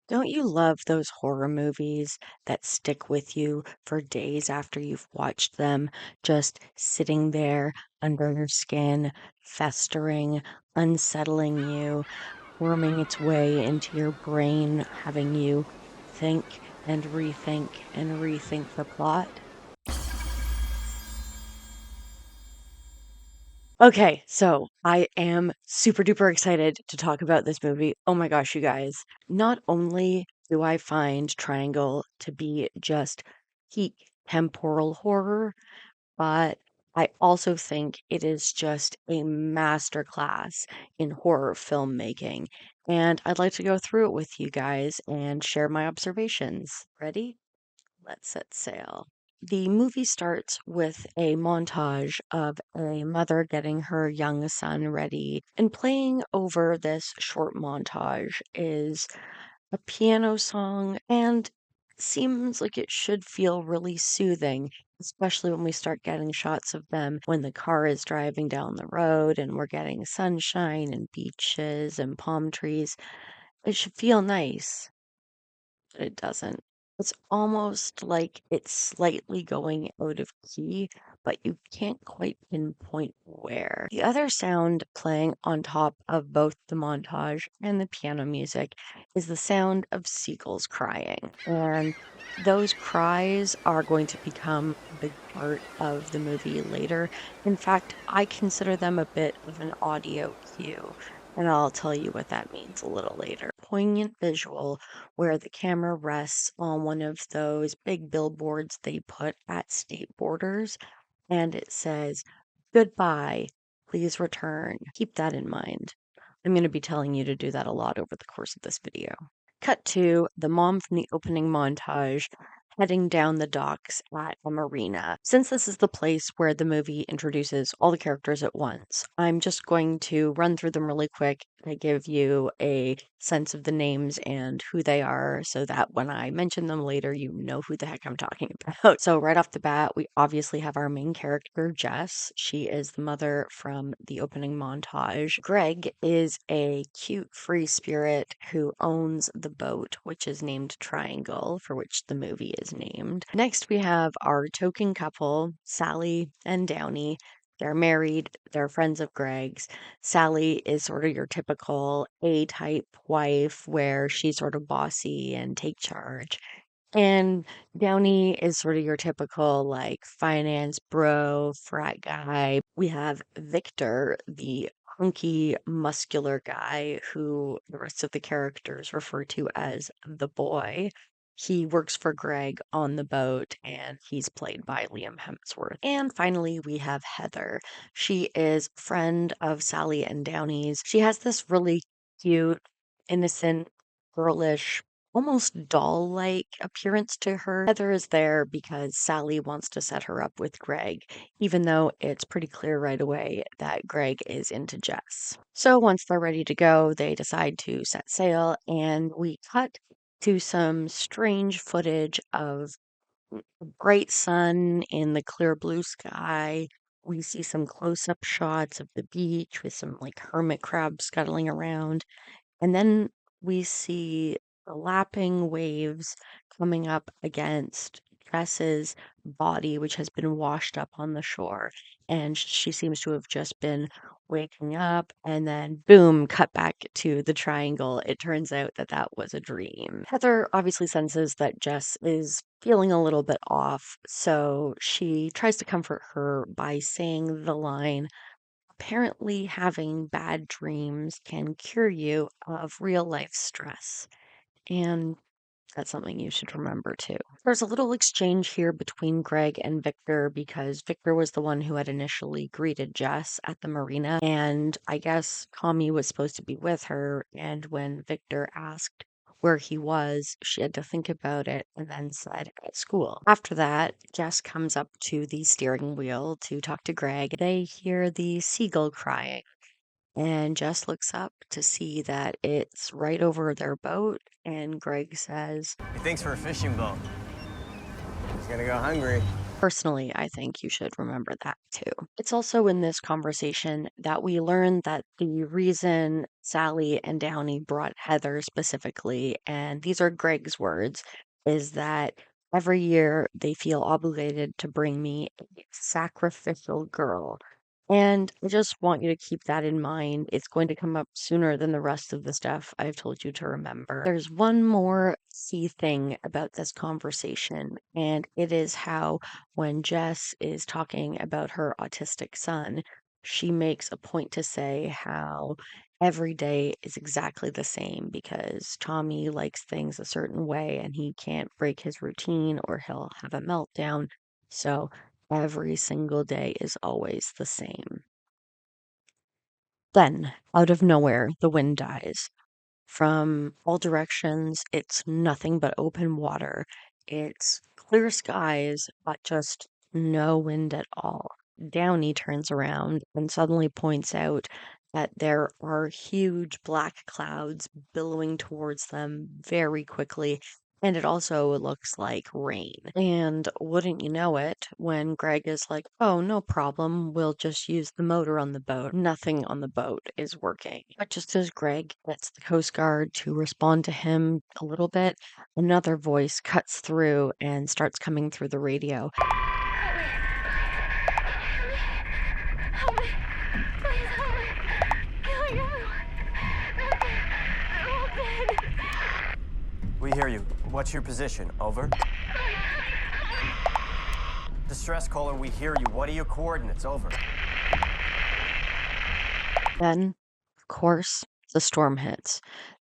Don't you love those horror movies that stick with you for days after you've watched them, just sitting there under your skin, festering, unsettling you, worming its way into your brain, having you think and rethink the plot? Okay, so I am super duper excited to talk about this movie. Oh my gosh, you guys. Not only do I find Triangle to be just peak temporal horror, but I also think it is just a masterclass in horror filmmaking. And I'd like to go through it with you guys and share my observations. Ready? Let's set sail. The movie starts with a montage of a mother getting her young son ready, and playing over this short montage is a piano song, and seems like it should feel really soothing, especially when we start getting shots of them when the car is driving down the road and we're getting sunshine and beaches and palm trees. It should feel nice, but it doesn't. It's almost like it's slightly going out of key, but you can't quite pinpoint where. The other sound playing on top of both the montage and the piano music is the sound of seagulls crying. And those cries are going to become a big part of the movie later. In fact, I consider them a bit of an audio cue, and I'll tell you what that means a little later. Poignant visual where the camera rests on one of those big billboards they put at state borders, and it says, "Goodbye, please return." Keep that in mind. I'm going to be telling you to do that a lot over the course of this video. Cut to the mom from the opening montage heading down the docks at a marina. Since this is the place where the movie introduces all the characters at once, I'm just going to run through them really quick and give you a sense of the names and who they are so that when I mention them later, you know who the heck I'm talking about. So, right off the bat, we obviously have our main character, Jess. She is the mother from the opening montage. Greg is a cute free spirit who owns the boat, which is named Triangle, for which the movie is named. Next, we have our token couple, Sally and Downey. They're married, they're friends of Greg's. Sally is sort of your typical A type wife where she's sort of bossy and take charge. And Downey is sort of your typical like finance bro, frat guy. We have Victor, the hunky, muscular guy who the rest of the characters refer to as the boy. He works for Greg on the boat and he's played by Liam Hemsworth. And finally, we have Heather. She is friend of Sally and Downey's. She has this really cute, innocent, girlish, almost doll-like appearance to her. Heather is there because Sally wants to set her up with Greg, even though it's pretty clear right away that Greg is into Jess. So once they're ready to go, they decide to set sail, and we cut to some strange footage of a bright sun in the clear blue sky. We see some close-up shots of the beach with some like hermit crabs scuttling around. And then we see the lapping waves coming up against Jess's body, which has been washed up on the shore. And she seems to have just been waking up, and then boom, cut back to the triangle. It turns out that that was a dream. Heather obviously senses that Jess is feeling a little bit off, so she tries to comfort her by saying the line, apparently having bad dreams can cure you of real life stress. And that's something you should remember too. There's a little exchange here between Greg and Victor because Victor was the one who had initially greeted Jess at the marina. And I guess Kami was supposed to be with her. And when Victor asked where he was, she had to think about it and then said at school. After that, Jess comes up to the steering wheel to talk to Greg. They hear the seagull crying. And Jess looks up to see that it's right over their boat, and Greg says, He thinks we're a fishing boat. He's gonna go hungry. Personally, I think you should remember that too. It's also in this conversation that we learn that the reason Sally and Downey brought Heather specifically, and these are Greg's words, is that every year they feel obligated to bring me a sacrificial girl. And I just want you to keep that in mind. It's going to come up sooner than the rest of the stuff I've told you to remember. There's one more key thing about this conversation, and it is how when Jess is talking about her autistic son, she makes a point to say how every day is exactly the same because Tommy likes things a certain way and he can't break his routine or he'll have a meltdown. So every single day is always the same. Then, out of nowhere, the wind dies. From all directions, it's nothing but open water. It's clear skies, but just no wind at all. Downey turns around and suddenly points out that there are huge black clouds billowing towards them very quickly. And it also looks like rain. And wouldn't you know it, when Greg is like, oh, no problem, we'll just use the motor on the boat. Nothing on the boat is working. But just as Greg gets the Coast Guard to respond to him a little bit, another voice cuts through and starts coming through the radio. Help me! Please help me! Killing everyone! They're all dead! We hear you. What's your position? Over? Distress caller, we hear you. What are your coordinates? Over. Then, of course, the storm hits.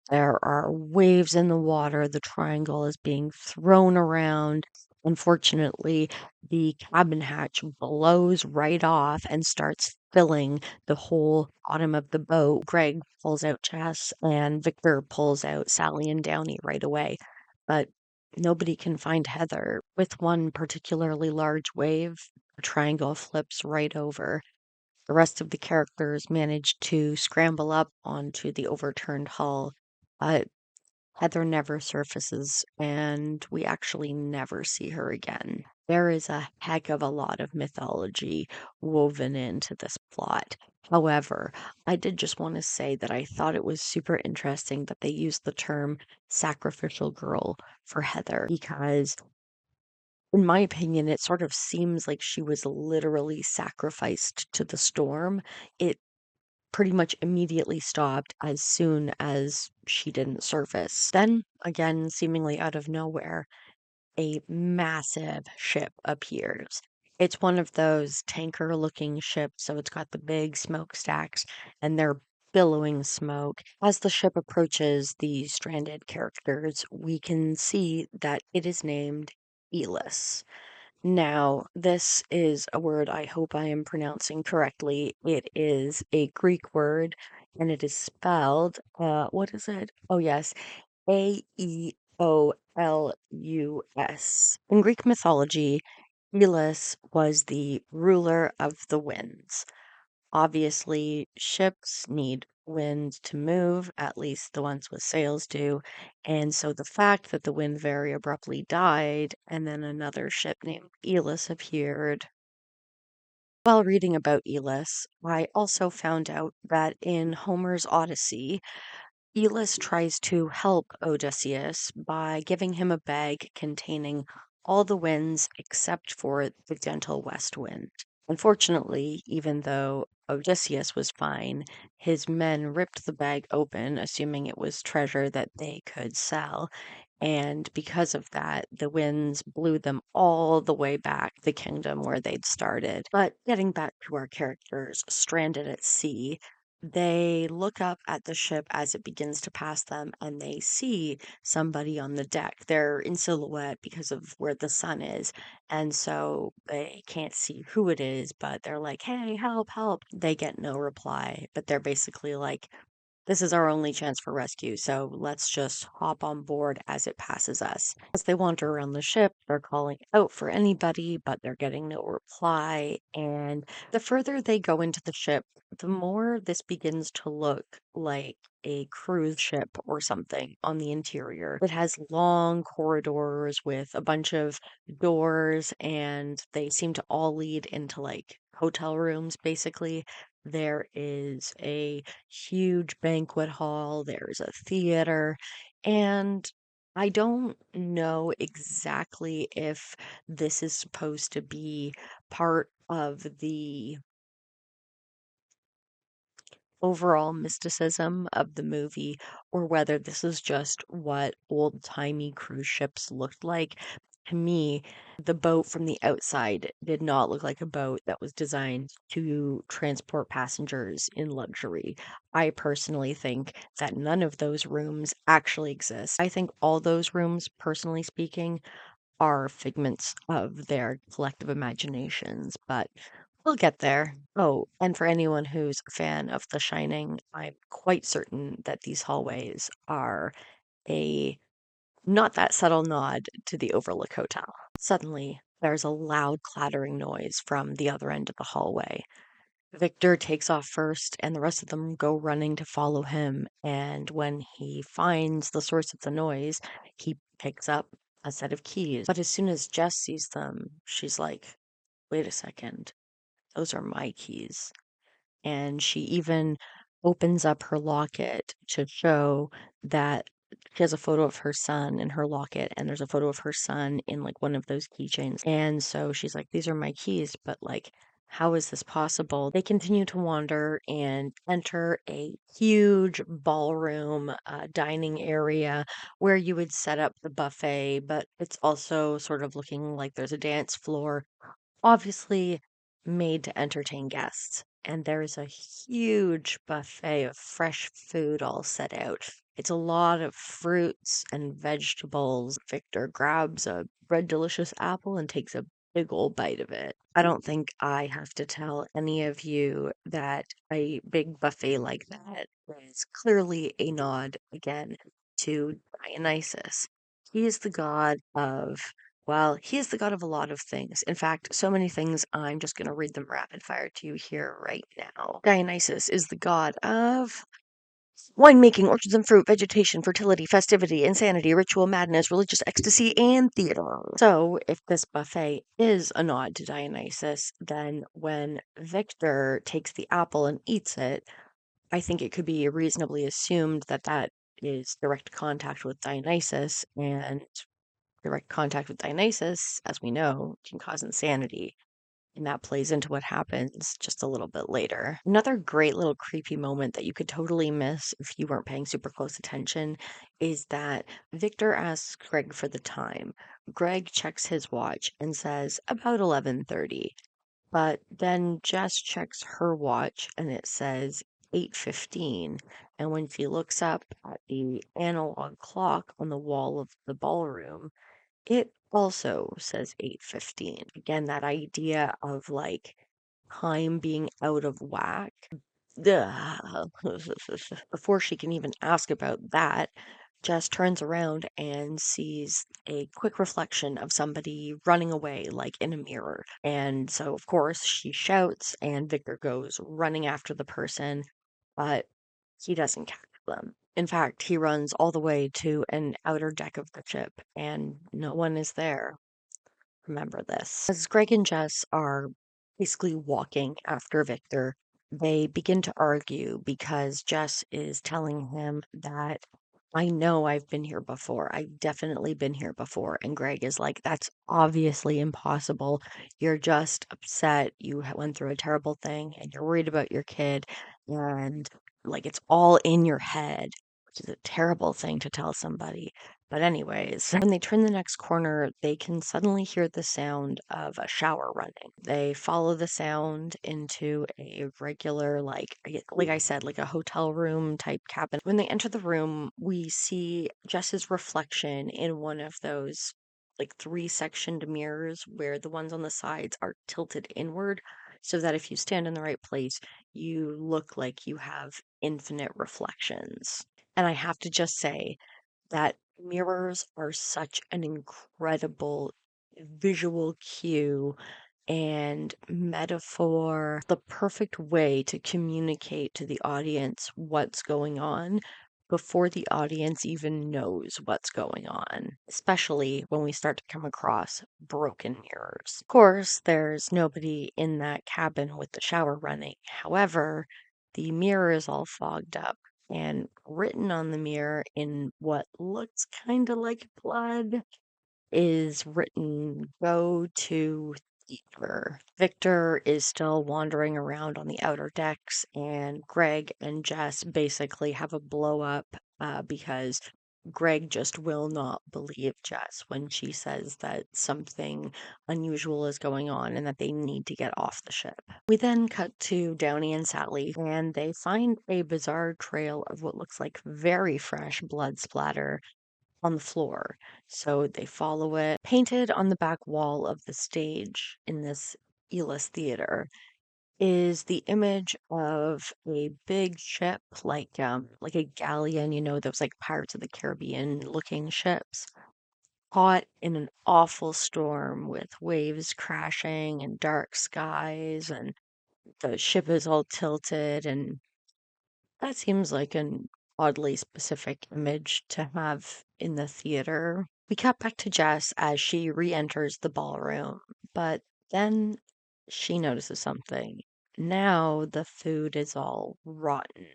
There are waves in the water. The triangle is being thrown around. Unfortunately, the cabin hatch blows right off and starts filling the whole bottom of the boat. Greg pulls out Jess, and Victor pulls out Sally and Downey right away. But nobody can find Heather. With one particularly large wave, the triangle flips right over. The rest of the characters manage to scramble up onto the overturned hull, but Heather never surfaces, and we actually never see her again. There is a heck of a lot of mythology woven into this plot. However, I did just want to say that I thought it was super interesting that they used the term sacrificial girl for Heather because, in my opinion, it sort of seems like she was literally sacrificed to the storm. It pretty much immediately stopped as soon as she didn't surface. Then, again, seemingly out of nowhere, a massive ship appears. It's one of those tanker looking ships, so it's got the big smokestacks and they're billowing smoke. As the ship approaches the stranded characters, we can see that it is named Elis. Now, this is a word I hope I am pronouncing correctly. It is a Greek word and it is spelled, what is it? Oh, yes, Aeolus. In Greek mythology, Aeolus was the ruler of the winds. Obviously, ships need wind to move, at least the ones with sails do. And so the fact that the wind very abruptly died and then another ship named Elis appeared. While reading about Elis, I also found out that in Homer's Odyssey, Aeolus tries to help Odysseus by giving him a bag containing all the winds except for the gentle west wind. Unfortunately, even though Odysseus was fine, his men ripped the bag open, assuming it was treasure that they could sell. And because of that, the winds blew them all the way back to the kingdom where they'd started. But getting back to our characters stranded at sea, they look up at the ship as it begins to pass them and they see somebody on the deck. They're in silhouette because of where the sun is. And so they can't see who it is, but they're like, hey, help, help. They get no reply, but they're basically like, This is our only chance for rescue, so let's just hop on board as it passes us. As they wander around the ship, they're calling out for anybody, but they're getting no reply. And the further they go into the ship, the more this begins to look like a cruise ship or something on the interior. It has long corridors with a bunch of doors, and they seem to all lead into like hotel rooms, basically. There is a huge banquet hall, there's a theater, and I don't know exactly if this is supposed to be part of the overall mysticism of the movie or whether this is just what old-timey cruise ships looked like. To me, the boat from the outside did not look like a boat that was designed to transport passengers in luxury. I personally think that none of those rooms actually exist. I think all those rooms, personally speaking, are figments of their collective imaginations, but we'll get there. Oh, and for anyone who's a fan of The Shining, I'm quite certain that these hallways are a not that subtle nod to the Overlook Hotel. Suddenly, there's a loud clattering noise from the other end of the hallway. Victor takes off first, and the rest of them go running to follow him. And when he finds the source of the noise, he picks up a set of keys. But as soon as Jess sees them, she's like, wait a second, those are my keys. And she even opens up her locket to show that she has a photo of her son in her locket, and there's a photo of her son in like one of those keychains. And so she's like, these are my keys, but like, how is this possible? They continue to wander and enter a huge ballroom dining area where you would set up the buffet, but it's also sort of looking like there's a dance floor, obviously made to entertain guests. And there is a huge buffet of fresh food all set out. It's a lot of fruits and vegetables. Victor grabs a red delicious apple and takes a big old bite of it. I don't think I have to tell any of you that a big buffet like that is clearly a nod again to Dionysus. He is the god of, well, he is the god of a lot of things. In fact, so many things, I'm just going to read them rapid fire to you here right now. Dionysus is the god of winemaking, orchards and fruit, vegetation, fertility, festivity, insanity, ritual madness, religious ecstasy, and theater. So, if this buffet is a nod to Dionysus, then when Victor takes the apple and eats it, I think it could be reasonably assumed that that is direct contact with Dionysus, and direct contact with Dionysus, as we know, can cause insanity. And that plays into what happens just a little bit later. Another great little creepy moment that you could totally miss if you weren't paying super close attention is that Victor asks Greg for the time. Greg checks his watch and says about 11:30. But then Jess checks her watch and it says 8:15. And when she looks up at the analog clock on the wall of the ballroom, it also says 8:15. Again, that idea of like time being out of whack. Ugh. Before she can even ask about that, Jess turns around and sees a quick reflection of somebody running away, like in a mirror. And so, of course, she shouts, and Victor goes running after the person, but he doesn't catch them. In fact, he runs all the way to an outer deck of the ship, and no one is there. Remember this. As Greg and Jess are basically walking after Victor, they begin to argue because Jess is telling him that I know I've been here before. I've definitely been here before. And Greg is like, that's obviously impossible. You're just upset. You went through a terrible thing and you're worried about your kid. And like, it's all in your head, which is a terrible thing to tell somebody. But anyways, when they turn the next corner, they can suddenly hear the sound of a shower running. They follow the sound into a regular, like I said, like a hotel room type cabin. When they enter the room, we see Jess's reflection in one of those like three sectioned mirrors where the ones on the sides are tilted inward. so that if you stand in the right place, you look like you have infinite reflections. And I have to just say that mirrors are such an incredible visual cue and metaphor, the perfect way to communicate to the audience what's going on before the audience even knows what's going on, especially when we start to come across broken mirrors. Of course, there's nobody in that cabin with the shower running. However, the mirror is all fogged up, and written on the mirror in what looks kind of like blood is written, "Go to theater." Victor is still wandering around on the outer decks, and Greg and Jess basically have a blow up because Greg just will not believe Jess when she says that something unusual is going on and that they need to get off the ship. We then cut to Downey and Sally, and they find a bizarre trail of what looks like very fresh blood splatter on the floor. So they follow it. Painted on the back wall of the stage in this Elis theater is the image of a big ship, like a galleon, those like Pirates of the Caribbean looking ships, caught in an awful storm with waves crashing and dark skies, and the ship is all tilted, and that seems like an oddly specific image to have in the theater. We cut back to Jess as she re enters the ballroom, but then she notices something. Now the food is all rotten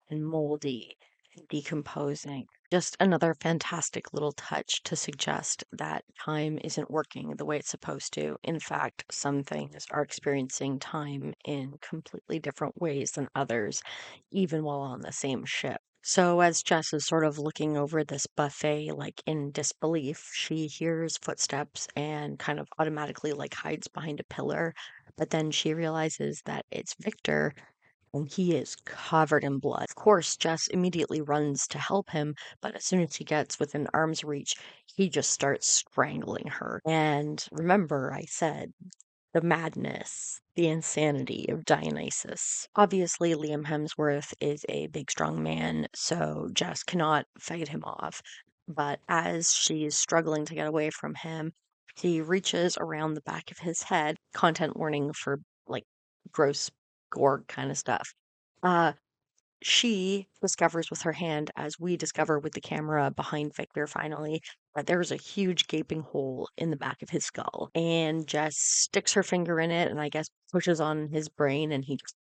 and moldy and decomposing. Just another fantastic little touch to suggest that time isn't working the way it's supposed to. In fact, some things are experiencing time in completely different ways than others, even while on the same ship. So, as Jess is sort of looking over this buffet, like in disbelief, she hears footsteps and kind of automatically like hides behind a pillar. But then she realizes that it's Victor and he is covered in blood. Of course, Jess immediately runs to help him, but as soon as he gets within arm's reach, he just starts strangling her. And remember, I said the madness, the insanity of Dionysus. Obviously, Liam Hemsworth is a big, strong man, so Jess cannot fight him off. But as she is struggling to get away from him, she reaches around the back of his head. Content warning for like gross gore kind of stuff. Uh, she discovers with her hand, as we discover with the camera behind Victor finally, that there's a huge gaping hole in the back of his skull. And Jess sticks her finger in it and I guess pushes on his brain and he just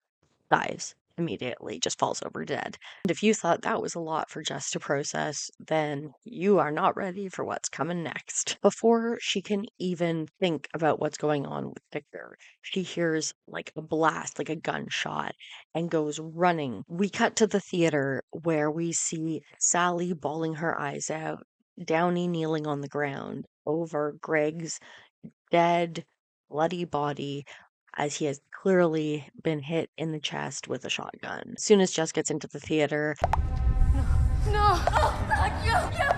dies immediately, just falls over dead. And if you thought that was a lot for Jess to process, then you are not ready for what's coming next. Before she can even think about what's going on with Victor, she hears like a blast, like a gunshot, and goes running. We cut to the theater where we see Sally bawling her eyes out, Downey kneeling on the ground over Greg's dead, bloody body as he has clearly been hit in the chest with a shotgun. As soon as Jess gets into the theater, No! Oh, God, you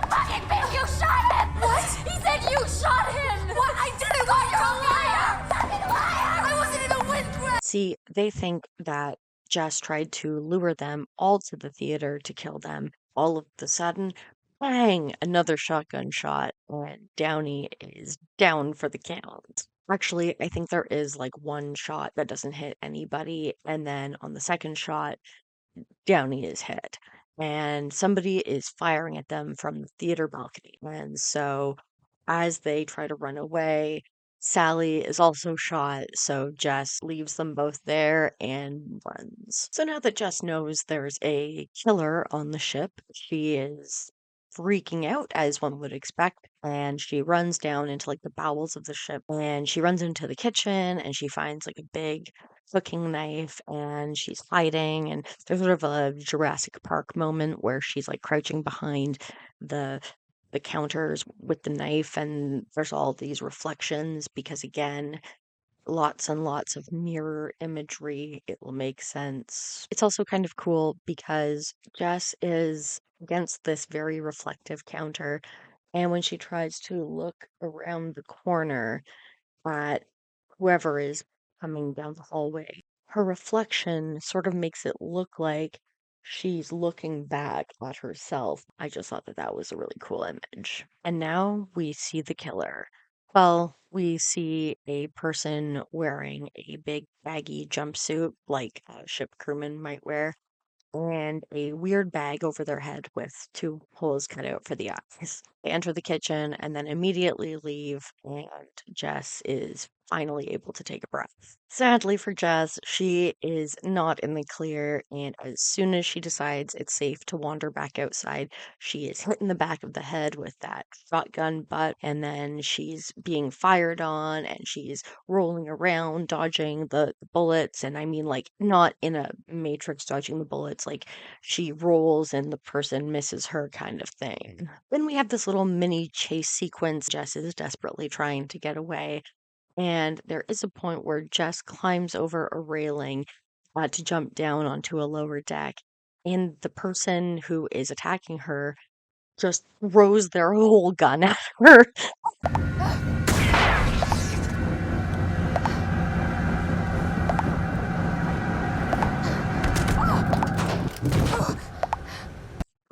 fucking bitch! You shot him! What? He said you shot him! What? I didn't! Oh, you're a liar! Fucking liar! I wasn't in a wind grab! see, they think that Jess tried to lure them all to the theater to kill them. All of the sudden, bang! Another shotgun shot, and Downey is down for the count. Actually, I think there is like one shot that doesn't hit anybody, and then on the second shot, Downey is hit, and somebody is firing at them from the theater balcony. And so, as they try to run away, Sally is also shot, so Jess leaves them both there and runs. So now that Jess knows there's a killer on the ship, she is freaking out, as one would expect, and she runs down into like the bowels of the ship, and she runs into the kitchen, and she finds like a big cooking knife, and she's hiding, and there's sort of a Jurassic Park moment where she's like crouching behind the the counters with the knife, and there's all these reflections because again, lots and lots of mirror imagery. It will make sense. It's also kind of cool because Jess is against this very reflective counter, and when she tries to look around the corner at whoever is coming down the hallway. Her reflection sort of makes it look like she's looking back at herself. I just thought that that was a really cool image. And now we see the killer. Well, we see a person wearing a big baggy jumpsuit like a ship crewman might wear, and a weird bag over their head with two holes cut out for the eyes. They enter the kitchen and then immediately leave, and Jess is finally able to take a breath. Sadly for Jess, she is not in the clear, and as soon as she decides it's safe to wander back outside, she is hit in the back of the head with that shotgun butt, and then she's being fired on, and she's rolling around, dodging the bullets. And I mean, like, not in a Matrix dodging the bullets, like she rolls and the person misses her kind of thing. Then we have this little mini chase sequence. Jess is desperately trying to get away. And there is a point where Jess climbs over a railing to jump down onto a lower deck. And the person who is attacking her just throws their whole gun at her.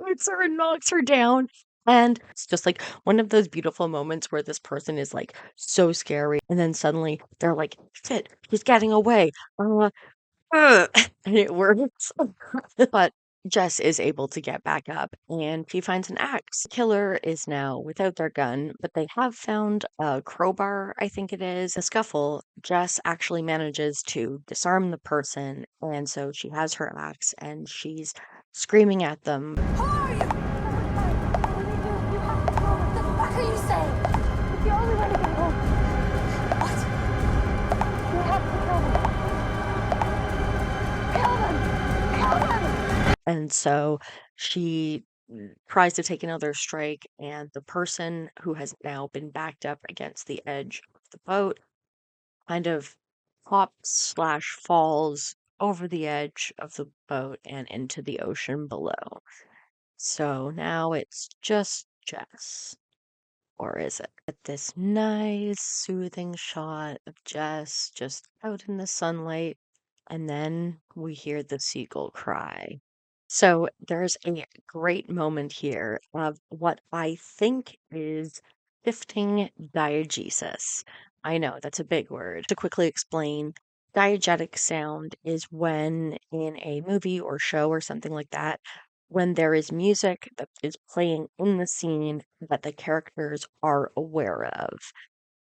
Hits her and knocks her down. And it's just like one of those beautiful moments where this person is like so scary, and then suddenly they're like, shit, he's getting away. And it works. But Jess is able to get back up and she finds an axe. The killer is now without their gun, but they have found a crowbar, I think it is. A scuffle, Jess actually manages to disarm the person, and so she has her axe and she's screaming at them. Who are you? What do? You have to go. What the fuck are you saying? It's the only way to get home. What? You have to kill them. Kill them. Kill them. And so she tries to take another strike, and the person who has now been backed up against the edge of the boat kind of hops slash falls over the edge of the boat and into the ocean below. So now it's just Jess. Or is it? At this nice, soothing shot of Jess just out in the sunlight, and then we hear the seagull cry. So there's a great moment here of what I think is shifting diegesis. I know that's a big word. To quickly explain, diegetic sound is when in a movie or show or something like that, when there is music that is playing in the scene that the characters are aware of.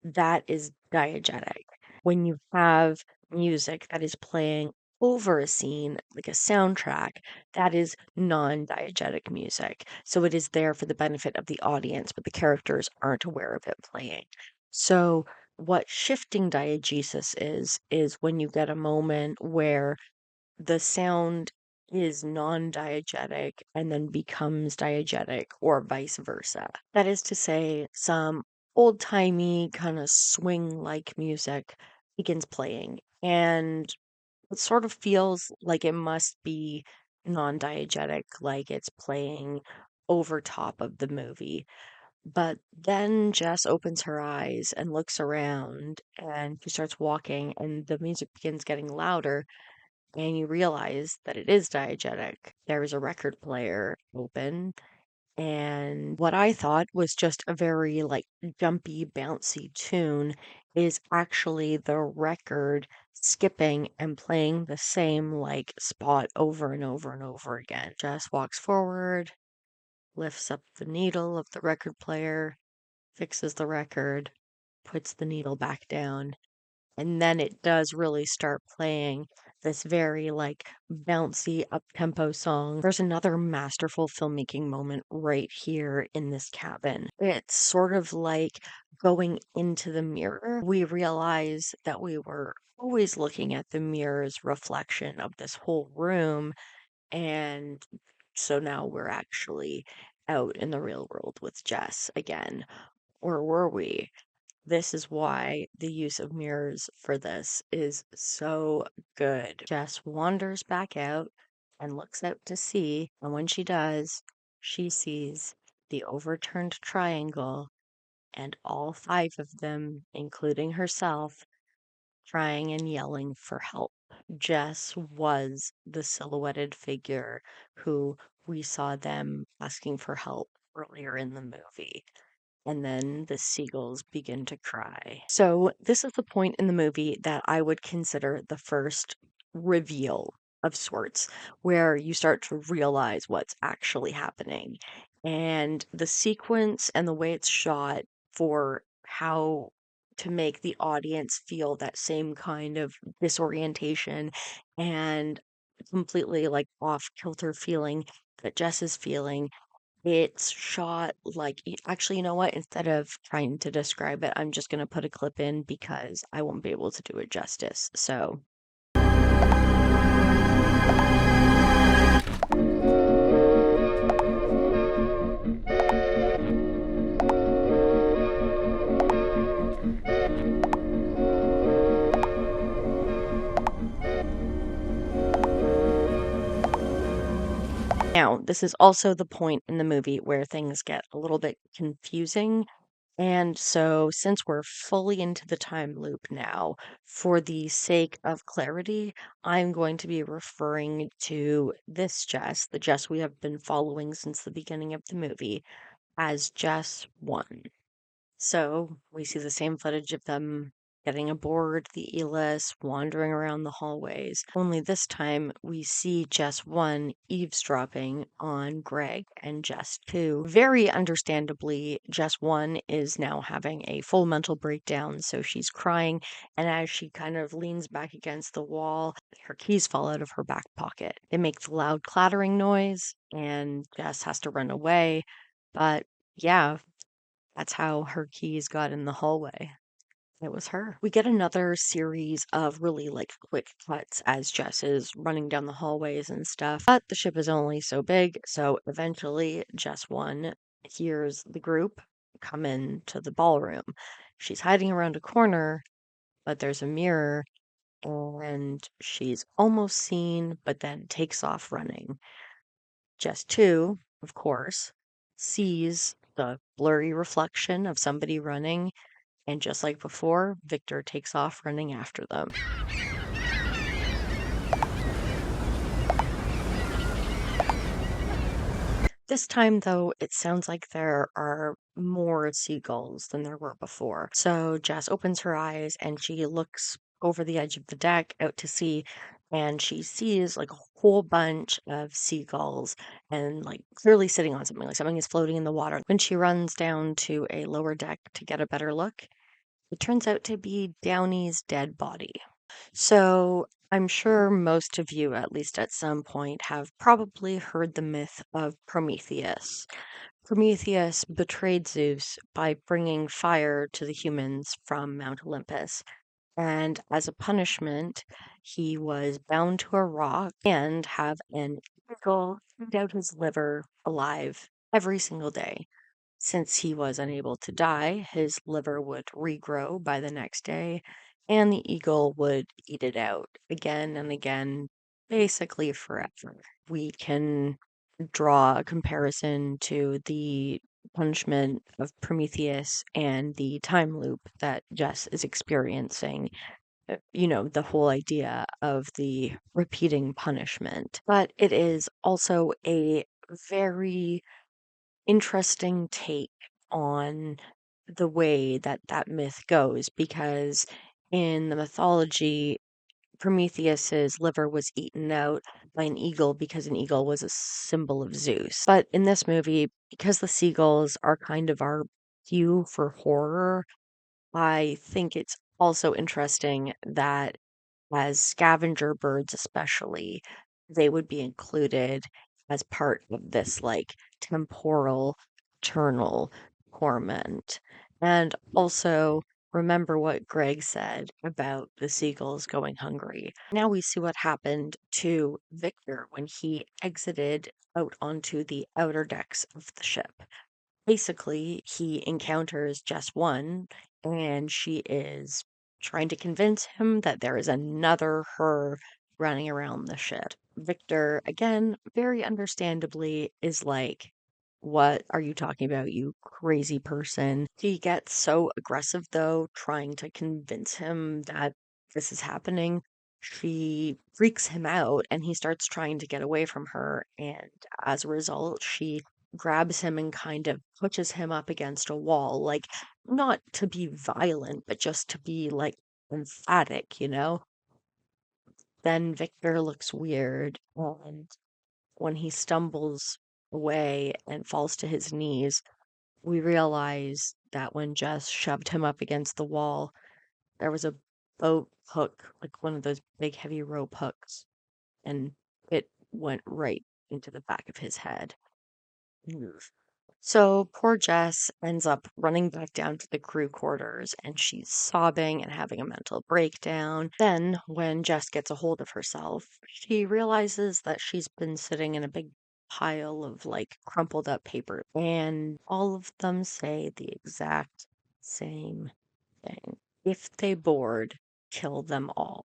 That is diegetic. When you have music that is playing over a scene, like a soundtrack, that is non-diegetic music. So it is there for the benefit of the audience, but the characters aren't aware of it playing. So what shifting diegesis is when you get a moment where the sound is non-diegetic and then becomes diegetic or vice versa. That is to say, some old-timey kind of swing-like music begins playing, and it sort of feels like it must be non-diegetic, like it's playing over top of the movie. But then Jess opens her eyes and looks around, and she starts walking, and the music begins getting louder, and you realize that it is diegetic. There is a record player open, and what I thought was just a very like jumpy, bouncy tune is actually the record skipping and playing the same like spot over and over and over again. Jess walks forward, lifts up the needle of the record player, fixes the record, puts the needle back down, and then it does really start playing this very like bouncy up-tempo song. There's another masterful filmmaking moment right here in this cabin. It's sort of like going into the mirror. We realize that we were always looking at the mirror's reflection of this whole room, and so now we're actually out in the real world with Jess again. Or were we? This is why the use of mirrors for this is so good. Jess wanders back out and looks out to sea, and when she does, she sees the overturned triangle and all five of them, including herself, crying and yelling for help. Jess was the silhouetted figure who we saw them asking for help earlier in the movie. And then the seagulls begin to cry. So, this is the point in the movie that I would consider the first reveal of sorts, where you start to realize what's actually happening. And the sequence and the way it's shot for how to make the audience feel that same kind of disorientation and completely like off kilter feeling that Jess is feeling, it's shot like actually, you know what? Instead of trying to describe it, I'm just gonna put a clip in because I won't be able to do it justice. So now, this is also the point in the movie where things get a little bit confusing. And so, since we're fully into the time loop now, for the sake of clarity, I'm going to be referring to this Jess, the Jess we have been following since the beginning of the movie, as Jess 1. So we see the same footage of them getting aboard the Elis, wandering around the hallways. Only this time we see Jess 1 eavesdropping on Greg and Jess 2. Very understandably, Jess 1 is now having a full mental breakdown, so she's crying, and as she kind of leans back against the wall, her keys fall out of her back pocket. It makes a loud clattering noise, and Jess has to run away. But yeah, that's how her keys got in the hallway. It was her. We get another series of really like quick cuts as Jess is running down the hallways and stuff. But the ship is only so big, so eventually Jess 1 hears the group come into the ballroom. She's hiding around a corner, but there's a mirror and she's almost seen, but then takes off running. Jess 2, of course, sees the blurry reflection of somebody running, and just like before, Victor takes off running after them. This time, though, it sounds like there are more seagulls than there were before. So Jess opens her eyes and she looks over the edge of the deck out to sea, and she sees like a whole bunch of seagulls and like clearly sitting on something, like something is floating in the water. When she runs down to a lower deck to get a better look, it turns out to be Downey's dead body. So I'm sure most of you, at least at some point, have probably heard the myth of Prometheus. Prometheus betrayed Zeus by bringing fire to the humans from Mount Olympus. And as a punishment, he was bound to a rock and have an eagle eat out his liver alive every single day. Since he was unable to die, his liver would regrow by the next day, and the eagle would eat it out again and again, basically forever. We can draw a comparison to the punishment of Prometheus and the time loop that Jess is experiencing. The whole idea of the repeating punishment. But it is also a very interesting take on the way that that myth goes because in the mythology, Prometheus's liver was eaten out by an eagle because an eagle was a symbol of Zeus. But in this movie, because the seagulls are kind of our cue for horror, I think it's also interesting that as scavenger birds especially, they would be included as part of this like temporal, eternal torment. And also remember what Greg said about the seagulls going hungry. Now we see what happened to Victor when he exited out onto the outer decks of the ship. Basically, he encounters Jess 1, and she is trying to convince him that there is another her running around the ship. Victor, again, very understandably, is like, "What are you talking about, you crazy person?" He gets so aggressive, though, trying to convince him that this is happening. She freaks him out and he starts trying to get away from her. And as a result, she grabs him and kind of pushes him up against a wall, like not to be violent, but just to be like emphatic, you know? Then Victor looks weird. And when he stumbles away and falls to his knees, we realize that when Jess shoved him up against the wall, there was a boat hook, like one of those big heavy rope hooks, and it went right into the back of his head. Oof. So poor Jess ends up running back down to the crew quarters and she's sobbing and having a mental breakdown. Then, when Jess gets a hold of herself, she realizes that she's been sitting in a big pile of like crumpled up paper, and all of them say the exact same thing. If they board, kill them all.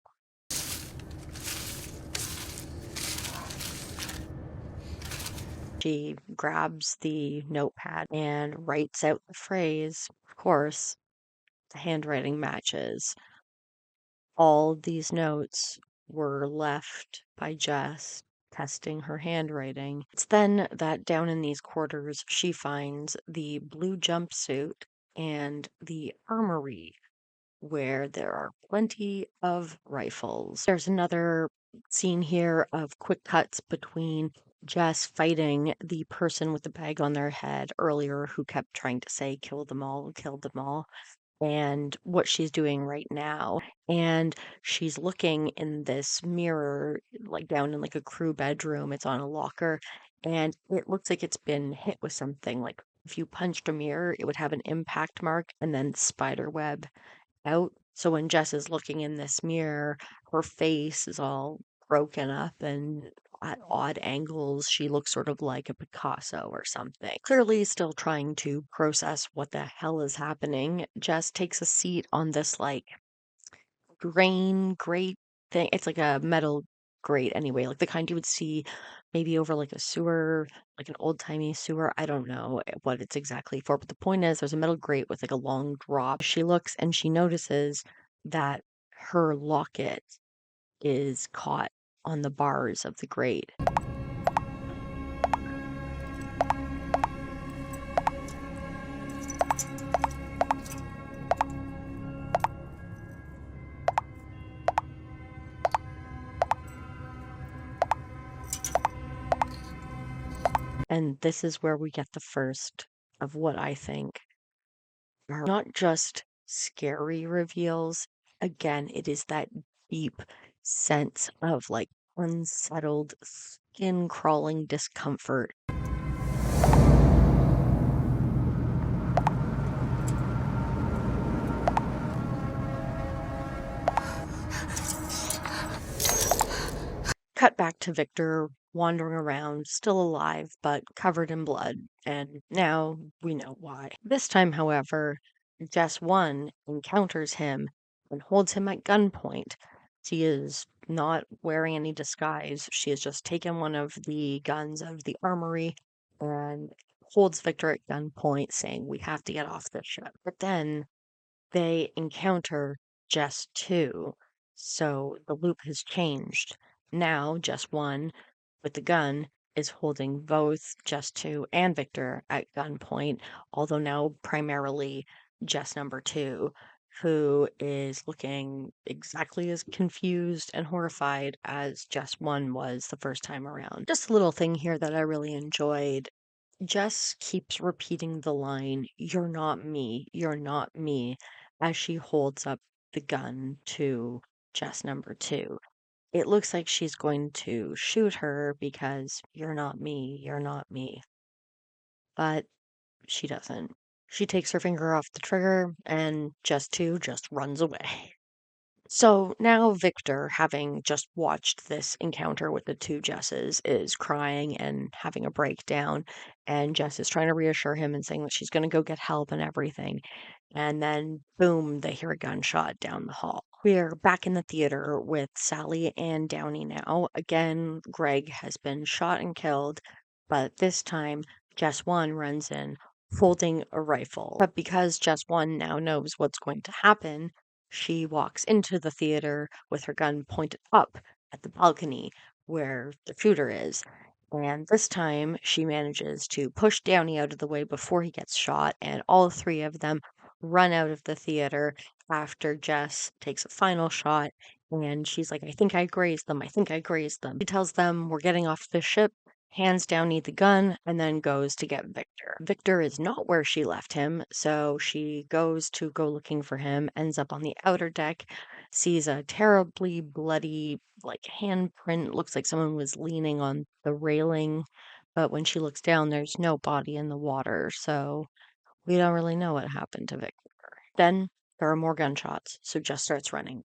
She grabs the notepad and writes out the phrase. Of course, the handwriting matches. All these notes were left by Jess testing her handwriting. It's then that down in these quarters, she finds the blue jumpsuit and the armory where there are plenty of rifles. There's another scene here of quick cuts between Jess fighting the person with the bag on their head earlier who kept trying to say, kill them all, and what she's doing right now. And she's looking in this mirror, like down in like a crew bedroom. It's on a locker, and it looks like it's been hit with something. Like if you punched a mirror, it would have an impact mark and then spider web out. So when Jess is looking in this mirror, her face is all broken up and at odd angles. She looks sort of like a Picasso or something. Clearly, still trying to process what the hell is happening. Jess takes a seat on this like grain grate thing. It's like a metal grate anyway, like the kind you would see maybe over like a sewer, like an old-timey sewer. I don't know what it's exactly for, but the point is there's a metal grate with like a long drop. She looks and she notices that her locket is caught on the bars of the grate. And this is where we get the first of what I think are not just scary reveals. Again, it is that deep sense of like unsettled, skin crawling discomfort. Cut back to Victor wandering around, still alive, but covered in blood, and now we know why. This time, however, Jess 1 encounters him and holds him at gunpoint. She is not wearing any disguise. She has just taken one of the guns of the armory and holds Victor at gunpoint, saying, "We have to get off this ship." But then they encounter Jess 2, so the loop has changed. Now, Jess 1 with the gun is holding both Jess 2 and Victor at gunpoint, although now primarily Jess number 2, who is looking exactly as confused and horrified as Jess 1 was the first time around. Just a little thing here that I really enjoyed. Jess keeps repeating the line, "You're not me, you're not me," as she holds up the gun to Jess number 2. It looks like she's going to shoot her because "you're not me, you're not me." But she doesn't. She takes her finger off the trigger and Jess 2 just runs away. So now Victor, having just watched this encounter with the two Jesses, is crying and having a breakdown. And Jess is trying to reassure him and saying that she's going to go get help and everything. And then, boom, they hear a gunshot down the hall. We're back in the theater with Sally and Downey now. Again, Greg has been shot and killed, but this time Jess 1 runs in holding a rifle. But because Jess 1 now knows what's going to happen, She walks into the theater with her gun pointed up at the balcony where the shooter is. And this time she manages to push Downey out of the way before he gets shot, and all three of them run out of the theater after Jess takes a final shot. And she's like, I think I grazed them. I think I grazed them. She tells them, we're getting off the ship, hands Downey the gun, and then goes to get Victor. Victor is not where she left him, so she goes to go looking for him, ends up on the outer deck, sees a terribly bloody, like, handprint. Looks like someone was leaning on the railing, but when she looks down, there's no body in the water, so we don't really know what happened to Victor. Then there are more gunshots, so Jess starts running.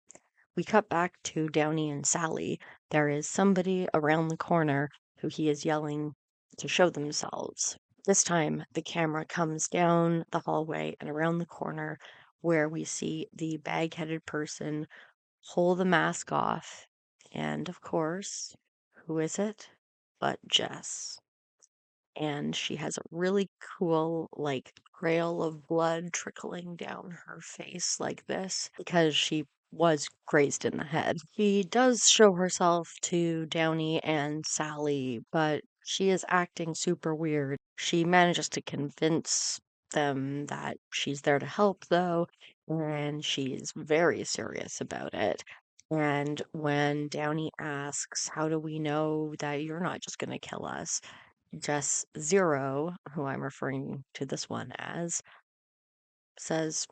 We cut back to Downey and Sally. There is somebody around the corner who he is yelling to show themselves. This time, the camera comes down the hallway and around the corner where we see the bag headed person pull the mask off. And of course, who is it? But Jess. And she has a really cool, like, trail of blood trickling down her face like this because she was grazed in the head. She does show herself to Downey and Sally, but she is acting super weird. She manages to convince them that she's there to help, though, and she's very serious about it. And when Downey asks, how do we know that you're not just going to kill us? Jess Zero, who I'm referring to this one as, says,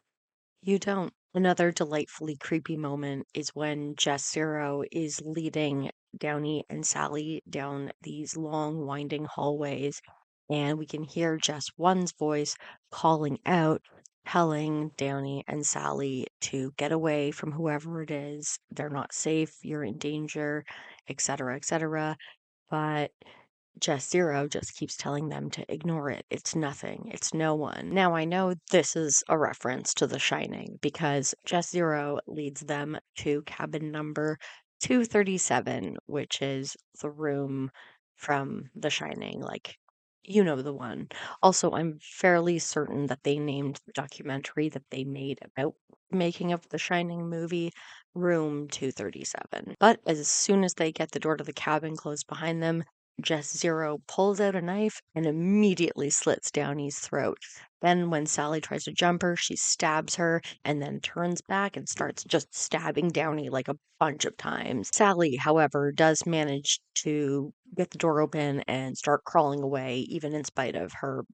you don't. Another delightfully creepy moment is when Jess Zero is leading Downey and Sally down these long, winding hallways, and we can hear Jess One's voice calling out, telling Downey and Sally to get away from whoever it is. They're not safe, you're in danger, etc., etc. But Just Zero just keeps telling them to ignore it. It's nothing. It's no one. Now, I know this is a reference to The Shining because Just Zero leads them to cabin number 237, which is the room from The Shining. Like, you know the one. Also, I'm fairly certain that they named the documentary that they made about the making of the Shining movie Room 237. But as soon as they get the door to the cabin closed behind them, Jess Zero pulls out a knife and immediately slits Downey's throat. Then, when Sally tries to jump her, she stabs her and then turns back and starts just stabbing Downey like a bunch of times. Sally, however, does manage to get the door open and start crawling away, even in spite of her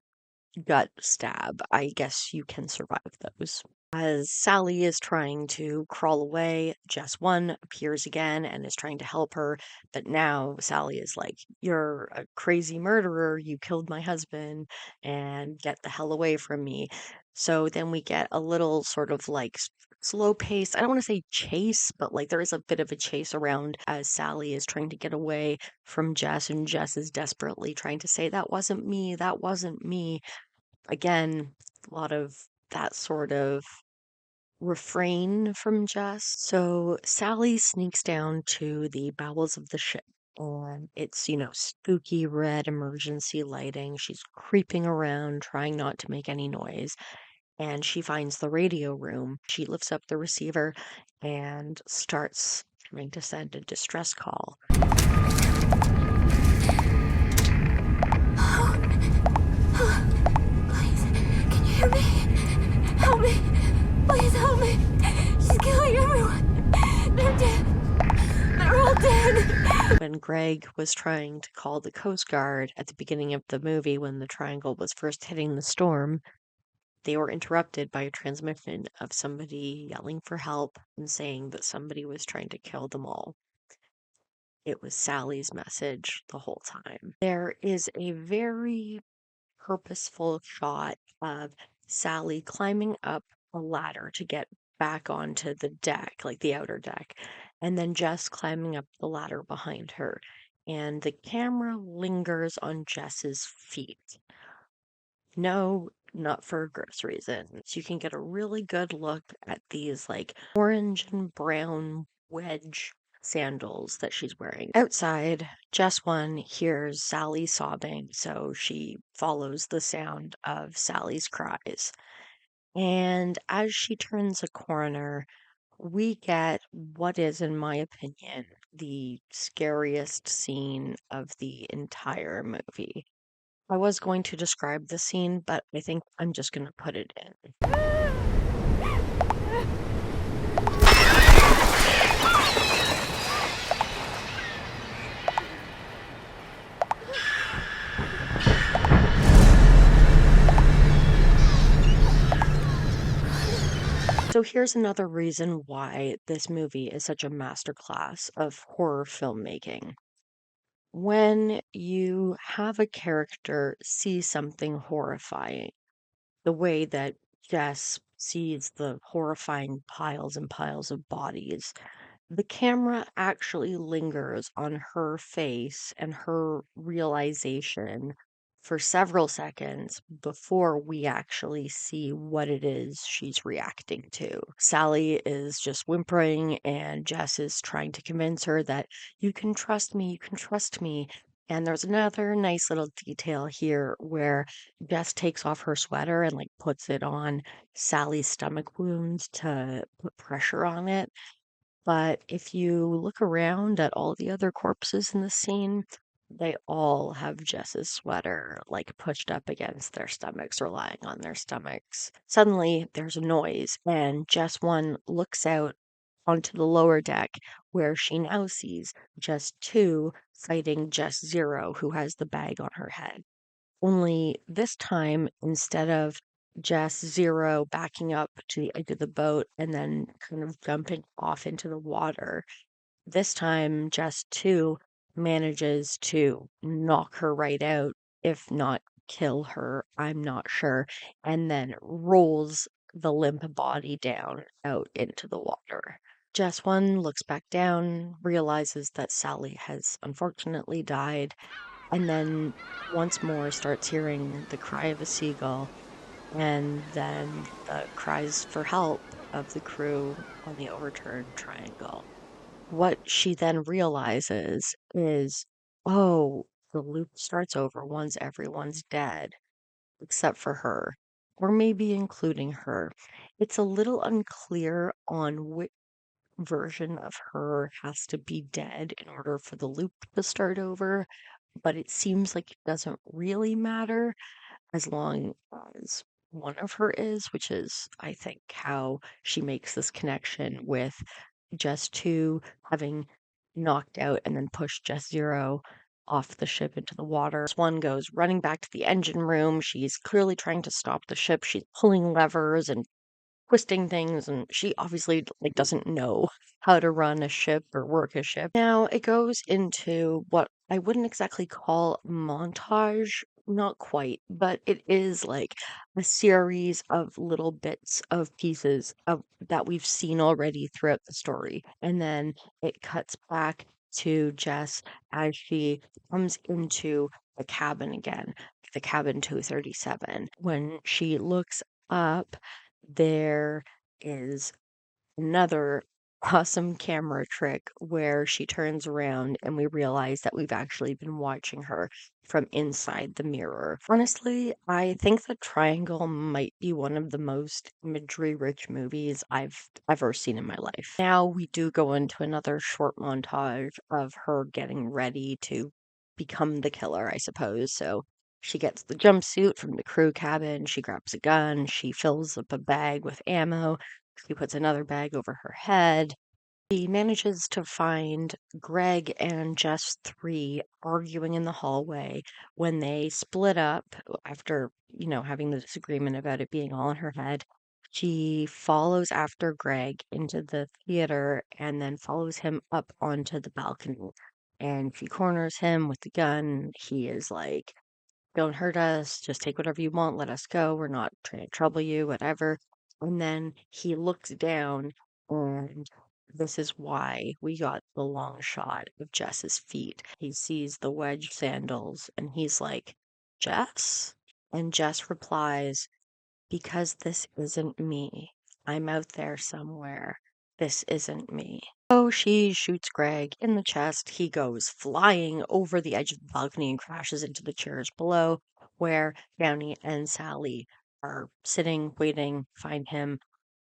gut stab. I guess you can survive those. As Sally is trying to crawl away, Jess One appears again and is trying to help her. But now Sally is like, you're a crazy murderer. You killed my husband and get the hell away from me. So then we get a little sort of like slow pace. I don't want to say chase, but like there is a bit of a chase around as Sally is trying to get away from Jess, and Jess is desperately trying to say, that wasn't me. That wasn't me. Again, a lot of that sort of refrain from Jess. So Sally sneaks down to the bowels of the ship. And it's, spooky red emergency lighting. She's creeping around, trying not to make any noise. And she finds the radio room. She lifts up the receiver and starts trying to send a distress call. Please, can you hear me? Help me. Please help me. She's killing everyone. They're dead. They're all dead. When Greg was trying to call the Coast Guard at the beginning of the movie when the triangle was first hitting the storm, they were interrupted by a transmission of somebody yelling for help and saying that somebody was trying to kill them all. It was Sally's message the whole time. There is a very purposeful shot of Sally climbing up a ladder to get back onto the deck, like the outer deck, and then Jess climbing up the ladder behind her. And the camera lingers on Jess's feet. No, not for a gross reason. So you can get a really good look at these like orange and brown wedge sandals that she's wearing. Outside, Jess One hears Sally sobbing, so she follows the sound of Sally's cries. And as she turns a corner, we get what is, in my opinion, the scariest scene of the entire movie. I was going to describe the scene, but I think I'm just going to put it in. So here's another reason why this movie is such a masterclass of horror filmmaking. When you have a character see something horrifying, the way that Jess sees the horrifying piles and piles of bodies, the camera actually lingers on her face and her realization for several seconds before we actually see what it is she's reacting to. Sally is just whimpering, and Jess is trying to convince her that you can trust me, you can trust me. And there's another nice little detail here where Jess takes off her sweater and like puts it on Sally's stomach wounds to put pressure on it. But if you look around at all the other corpses in the scene, they all have Jess's sweater like pushed up against their stomachs or lying on their stomachs. Suddenly, there's a noise, and Jess 1 looks out onto the lower deck where she now sees Jess 2 fighting Jess 0, who has the bag on her head. Only this time, instead of Jess 0 backing up to the edge of the boat and then kind of jumping off into the water, this time Jess 2 manages to knock her right out, if not kill her, I'm not sure, and then rolls the limp body down out into the water. Jess 1 looks back down, realizes that Sally has unfortunately died, and then once more starts hearing the cry of a seagull and then the cries for help of the crew on the overturned triangle. What she then realizes is, oh, the loop starts over once everyone's dead, except for her, or maybe including her. It's a little unclear on which version of her has to be dead in order for the loop to start over, but it seems like it doesn't really matter as long as one of her is, which is, I think, how she makes this connection with Jess 2 having knocked out and then pushed Jess 0 off the ship into the water. One goes running back to the engine room. She's clearly trying to stop the ship. She's pulling levers and twisting things, and she obviously like doesn't know how to run a ship or work a ship. Now it goes into what I wouldn't exactly call montage, not quite, but it is like a series of little bits of pieces of that we've seen already throughout the story. And then it cuts back to Jess as she comes into the cabin again, the cabin 237. When she looks up, there is another awesome camera trick where she turns around and we realize that we've actually been watching her from inside the mirror. Honestly, I think The Triangle might be one of the most imagery-rich movies I've ever seen in my life. Now we do go into another short montage of her getting ready to become the killer, I suppose. So she gets the jumpsuit from the crew cabin, she grabs a gun, she fills up a bag with ammo, she puts another bag over her head. She manages to find Greg and Jess 3 arguing in the hallway when they split up after, having the disagreement about it being all in her head. She follows after Greg into the theater and then follows him up onto the balcony. And she corners him with the gun. He is like, don't hurt us. Just take whatever you want. Let us go. We're not trying to trouble you, whatever. And then he looks down, and this is why we got the long shot of Jess's feet. He sees the wedge sandals, and he's like, Jess? And Jess replies, because this isn't me. I'm out there somewhere. This isn't me. So she shoots Greg in the chest. He goes flying over the edge of the balcony and crashes into the chairs below, where Downey and Sally are sitting, waiting, find him.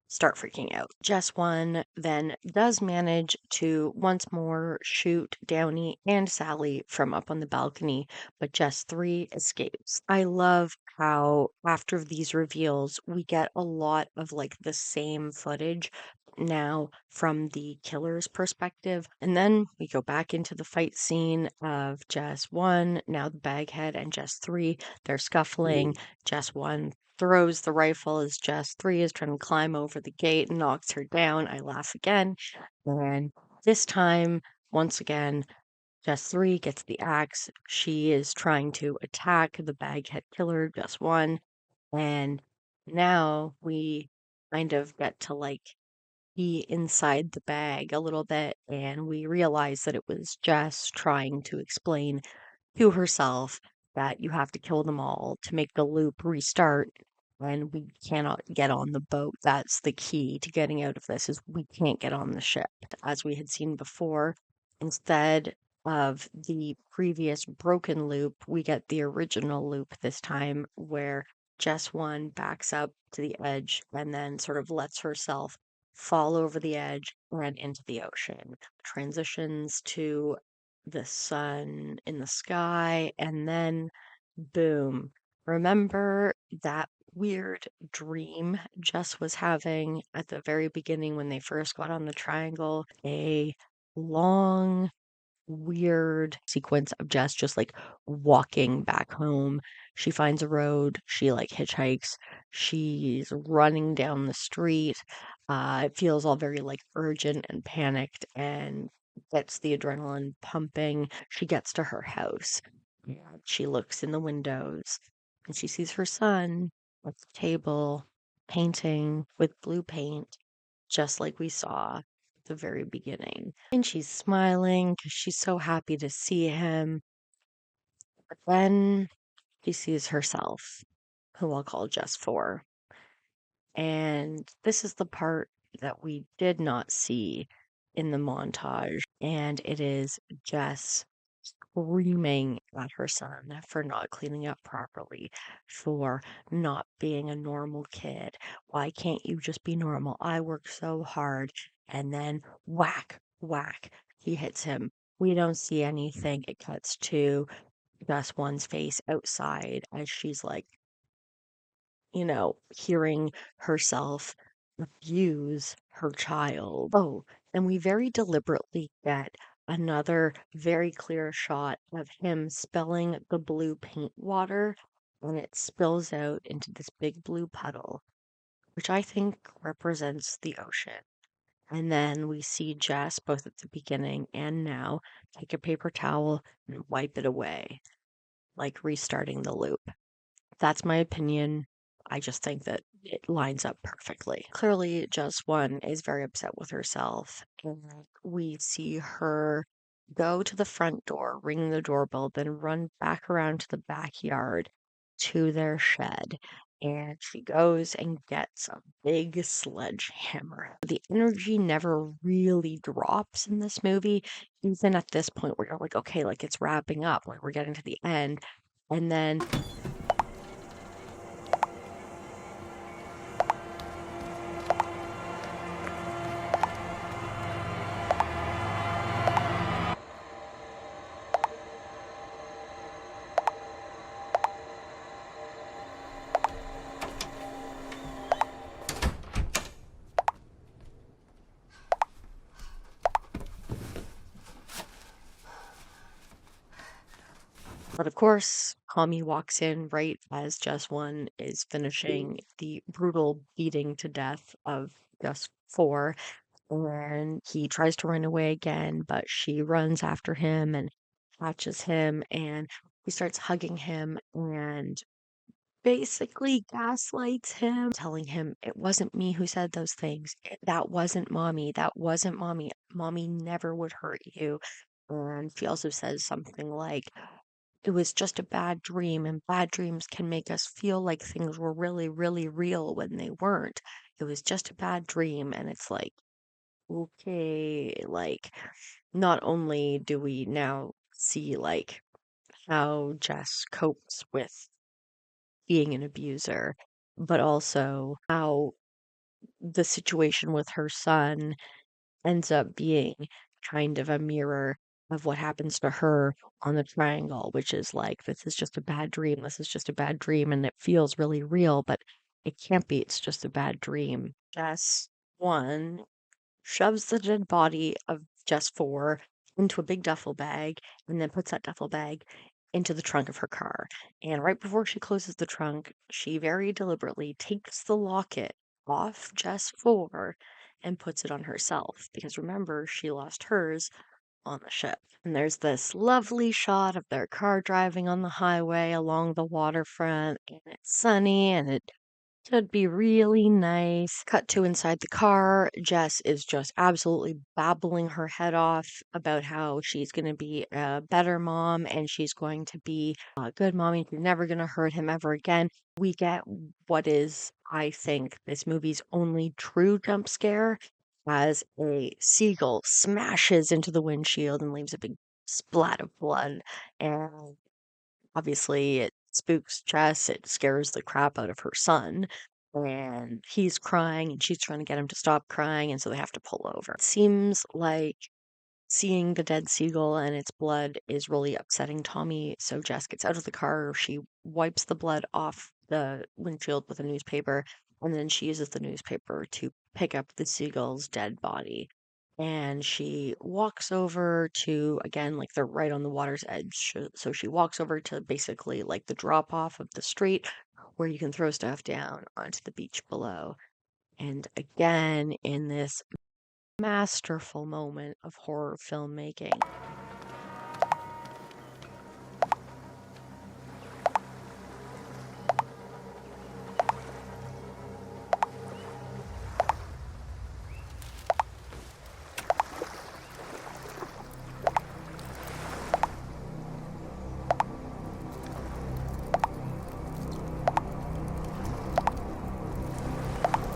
start freaking out. Jess 1 then does manage to once more shoot Downey and Sally from up on the balcony, but Jess 3 escapes. I love how after these reveals, we get a lot of like the same footage now from the killer's perspective. And then we go back into the fight scene of Jess 1, now the baghead, and Jess 3. They're scuffling. Jess 1 throws the rifle as Jess 3 is trying to climb over the gate and knocks her down. I laugh again. And this time, once again, Jess 3 gets the axe. She is trying to attack the baghead killer, Jess 1. And now we kind of get to like be inside the bag a little bit, and we realize that it was Jess trying to explain to herself that you have to kill them all to make the loop restart, and we cannot get on the boat. That's the key to getting out of this, is we can't get on the ship. As we had seen before, instead of the previous broken loop, we get the original loop this time, where Jess 1 backs up to the edge and then sort of lets herself fall over the edge and into the ocean. Transitions to the sun in the sky, and then boom. Remember that weird dream Jess was having at the very beginning when they first got on the triangle? A long weird sequence of Jess just like walking back home. She finds a road, she like hitchhikes, she's running down the street. It feels all very like urgent and panicked and gets the adrenaline pumping. She gets to her house. And she looks in the windows and she sees her son at the table painting with blue paint, just like we saw at the very beginning. And she's smiling because she's so happy to see him. But then she sees herself, who I'll call Jess 4. And this is the part that we did not see in the montage. And it is Jess screaming at her son for not cleaning up properly, for not being a normal kid. Why can't you just be normal? I work so hard. And then whack, whack, he hits him. We don't see anything. It cuts to Gus One's face outside as she's like, hearing herself abuse her child. Oh, and we very deliberately get another very clear shot of him spilling the blue paint water, and it spills out into this big blue puddle, which I think represents the ocean. And then we see Jess, both at the beginning and now, take a paper towel and wipe it away, like restarting the loop. That's my opinion. I just think that it lines up perfectly. Clearly, Just One is very upset with herself, and we see her go to the front door, ring the doorbell, then run back around to the backyard to their shed. And she goes and gets a big sledgehammer. The energy never really drops in this movie, even at this point where you're like, okay, like it's wrapping up, like we're getting to the end. And then but of course, Kami walks in right as Just One is finishing the brutal beating to death of Just Four. And he tries to run away again, but she runs after him and catches him, and he starts hugging him and basically gaslights him, telling him it wasn't me who said those things. That wasn't mommy. That wasn't mommy. Mommy never would hurt you. And she also says something like, it was just a bad dream, and bad dreams can make us feel like things were really, really real when they weren't. It was just a bad dream. And it's like, okay, like, not only do we now see, like, how Jess copes with being an abuser, but also how the situation with her son ends up being kind of a mirror of what happens to her on the triangle, which is like, this is just a bad dream. This is just a bad dream. And it feels really real, but it can't be. It's just a bad dream. Jess, one, shoves the dead body of Jess 4 into a big duffel bag and then puts that duffel bag into the trunk of her car. And right before she closes the trunk, she very deliberately takes the locket off Jess 4 and puts it on herself because remember, she lost hers on the ship. And there's this lovely shot of their car driving on the highway along the waterfront, and it's sunny and it should be really nice. Cut to inside the car. Jess is just absolutely babbling her head off about how she's going to be a better mom and she's going to be a good mommy. She's never going to hurt him ever again. We get what is, I think, this movie's only true jump scare as a seagull smashes into the windshield and leaves a big splat of blood. And obviously, it spooks Jess, it scares the crap out of her son, and he's crying, and she's trying to get him to stop crying, and so they have to pull over. It seems like seeing the dead seagull and its blood is really upsetting Tommy, so Jess gets out of the car, she wipes the blood off the windshield with a newspaper, and then she uses the newspaper to pick up the seagull's dead body. And she walks over to, again, like they're right on the water's edge. So she walks over to basically like the drop off of the street where you can throw stuff down onto the beach below. And again, in this masterful moment of horror filmmaking.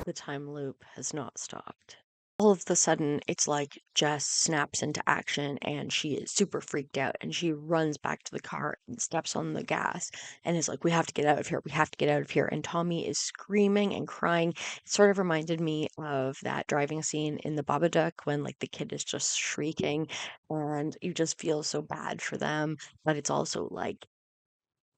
The time loop has not stopped. All of the sudden, it's like Jess snaps into action and she is super freaked out and she runs back to the car and steps on the gas and is like, we have to get out of here. We have to get out of here. And Tommy is screaming and crying. It sort of reminded me of that driving scene in the Babadook when like the kid is just shrieking and you just feel so bad for them. But it's also like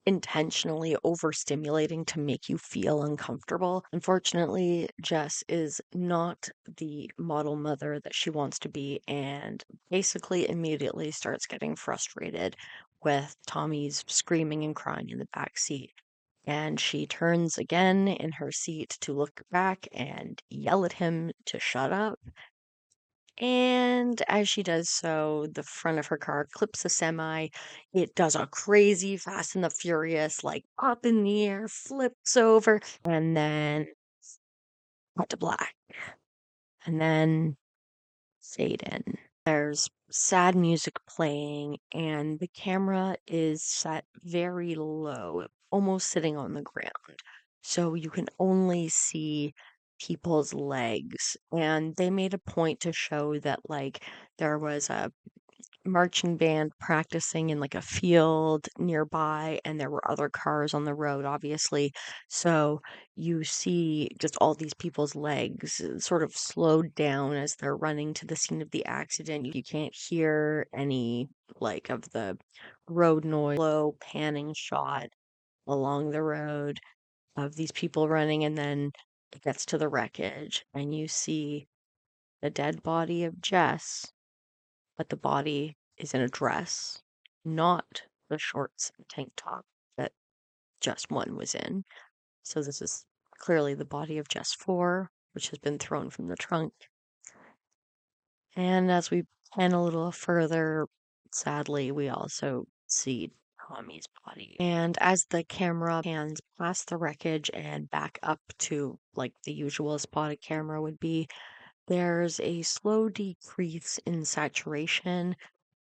intentionally overstimulating to make you feel uncomfortable. Unfortunately, Jess is not the model mother that she wants to be and basically immediately starts getting frustrated with Tommy's screaming and crying in the back seat. And she turns again in her seat to look back and yell at him to shut up. And as she does so, the front of her car clips a semi. It does a crazy Fast and the Furious, like up in the air, flips over, and then cut to black. And then fade in. There's sad music playing, and the camera is set very low, almost sitting on the ground. So you can only see people's legs. And they made a point to show that, like, there was a marching band practicing in like a field nearby, and there were other cars on the road, obviously. So you see just all these people's legs sort of slowed down as they're running to the scene of the accident. You can't hear any like of the road noise, slow panning shot along the road of these people running, and then it gets to the wreckage, and you see the dead body of Jess, but the body is in a dress, not the shorts and tank top that Just One was in. So this is clearly the body of Just Four, which has been thrown from the trunk. And as we pan a little further, sadly, we also see Tommy's body. And as the camera pans past the wreckage and back up to like the usual spotted camera would be, there's a slow decrease in saturation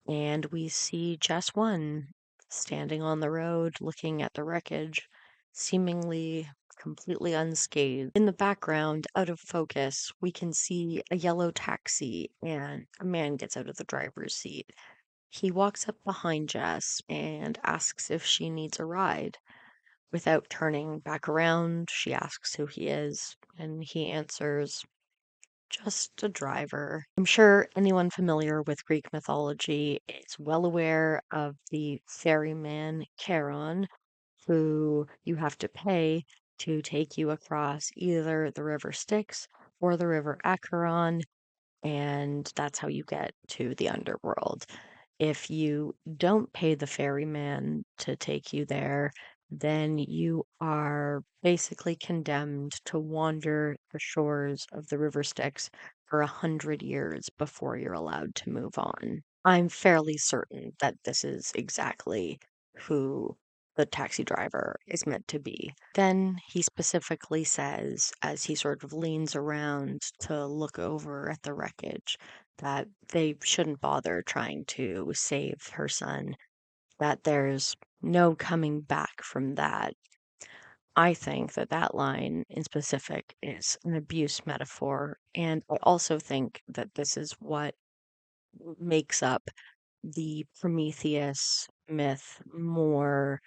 and we see Jess One standing on the road looking at the wreckage, seemingly completely unscathed. In the background, out of focus, we can see a yellow taxi and a man gets out of the driver's seat. He walks up behind Jess and asks if she needs a ride. Without turning back around, she asks who he is, and he answers, just a driver. I'm sure anyone familiar with Greek mythology is well aware of the ferryman Charon, who you have to pay to take you across either the river Styx or the river Acheron, and that's how you get to the underworld. If you don't pay the ferryman to take you there, then you are basically condemned to wander the shores of the River Styx for 100 years before you're allowed to move on. I'm fairly certain that this is exactly who the taxi driver is meant to be. Then he specifically says, as he sort of leans around to look over at the wreckage, that they shouldn't bother trying to save her son, that there's no coming back from that. I think that that line in specific is an abuse metaphor. And I also think that this is what makes up the Prometheus myth more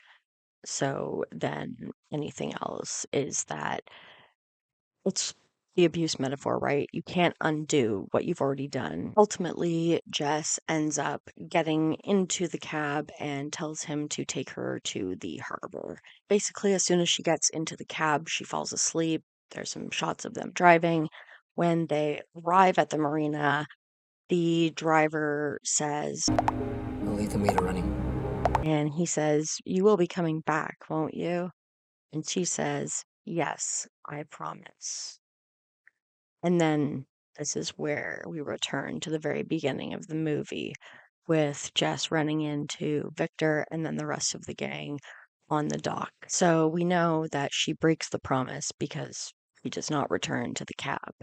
so than anything else, is that it's the abuse metaphor, right? You can't undo what you've already done. Ultimately, Jess ends up getting into the cab and tells him to take her to the harbor. Basically, as soon as she gets into the cab, she falls asleep. There's some shots of them driving. When they arrive at the marina, the driver says, I'll leave the meter running. and he says, "You will be coming back, won't you?" And she says, "Yes, I promise." And then this is where we return to the very beginning of the movie with Jess running into Victor and then the rest of the gang on the dock. So we know that she breaks the promise because he does not return to the cab.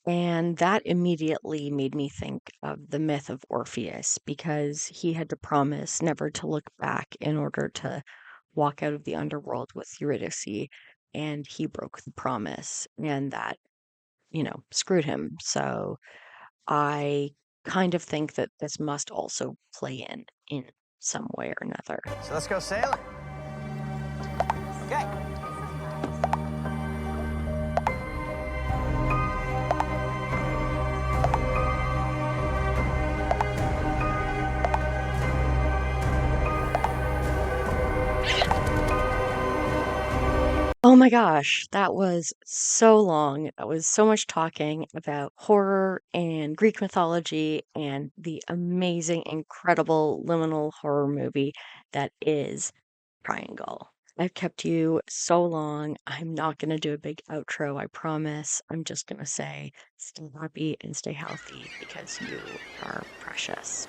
And that immediately made me think of the myth of Orpheus because he had to promise never to look back in order to walk out of the underworld with Eurydice. And he broke the promise, and that, screwed him. So I kind of think that this must also play in some way or another. So let's go sailing. Okay. Oh my gosh, that was so long. That was so much talking about horror and Greek mythology and the amazing, incredible liminal horror movie that is Triangle. I've kept you so long. I'm not going to do a big outro, I promise. I'm just going to say stay happy and stay healthy because you are precious.